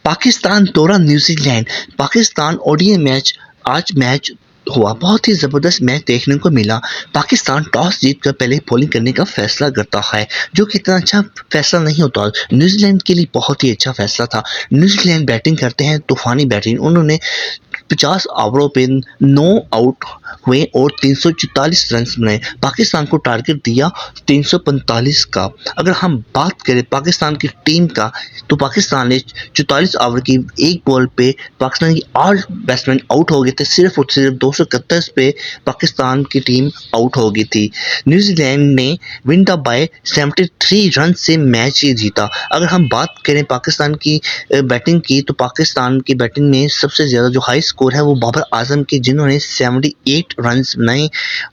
پاکستان دورہ New Zealand. Pakistan اوڈی match آج match ہوا، بہت ہی زبردست میچ دیکھنے کو ملا۔ پاکستان ٹاس جیت کر پہلے بولنگ کرنے کا فیصلہ کرتا ہے، جو کہ اتنا اچھا فیصلہ نہیں ہوتا، نیوزی لینڈ کے لیے بہت ہی اچھا فیصلہ تھا۔ نیوزی لینڈ بیٹنگ کرتے ہیں، طوفانی بیٹنگ، انہوں نے 50 اووروں پہ 9 آؤٹ ہوئے اور 344 رنز بنائے۔ پاکستان کو ٹارگٹ دیا 345 کا۔ اگر ہم بات کریں پاکستان کی ٹیم کا، تو پاکستان نے 44 اوور کی ایک بال پہ پاکستان کی 8 بیٹسمین آؤٹ ہو گئے تھے، صرف اور صرف 231 پہ پاکستان کی ٹیم آؤٹ ہو گئی تھی۔ نیوزی لینڈ نے ونڈا بائی 73 رن سے میچ ہی جیتا۔ اگر ہم بات کریں پاکستان کی بیٹنگ کی، تو پاکستان کی بیٹنگ میں سب سے زیادہ جو ہائی سکور ہے وہ بابر اعظم کی، جنہوں نے 78 رنز بنائے۔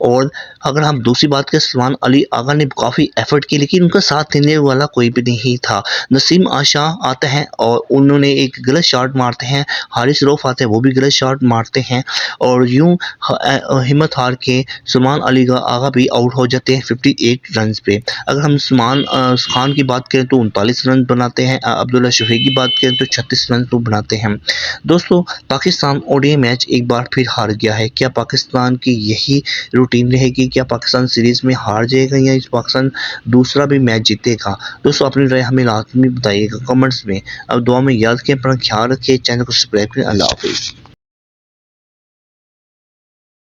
اور اگر ہم دوسری بات کریں، سلمان علی آغا نے کافی ایفرٹ کی، لیکن ان کا ساتھ دینے والا کوئی بھی نہیں تھا۔ نسیم آشا آتے ہیں اور انہوں نے ایک غلط شاٹ مارتے ہیں، حارث روف آتے ہیں، وہ بھی غلط شاٹ مارتے ہیں، اور یوں ہمت ہار کے سلمان علی آغا بھی آؤٹ ہو جاتے ہیں 58 رنز پہ۔ اگر ہم سلمان خان کی بات کریں تو 39 رن بناتے ہیں، عبداللہ شفیق کی بات کریں تو 36 رن بناتے ہیں۔ دوستو، پاکستان اوڈی میچ ایک بار پھر ہار گیا ہے۔ کیا پاکستان کی یہی روٹین رہے گی؟ کیا پاکستان سیریز میں ہار جائے گا یا پاکستان دوسرا بھی میچ جیتے گا؟ دوستو، اپنی رائے ہمیں لازمی بتائیے گا کمنٹس میں۔ اب دعا میں یاد کریں، اپنا خیال رکھیں، چینل کو سبسکرائب کریں۔ اللہ حافظ۔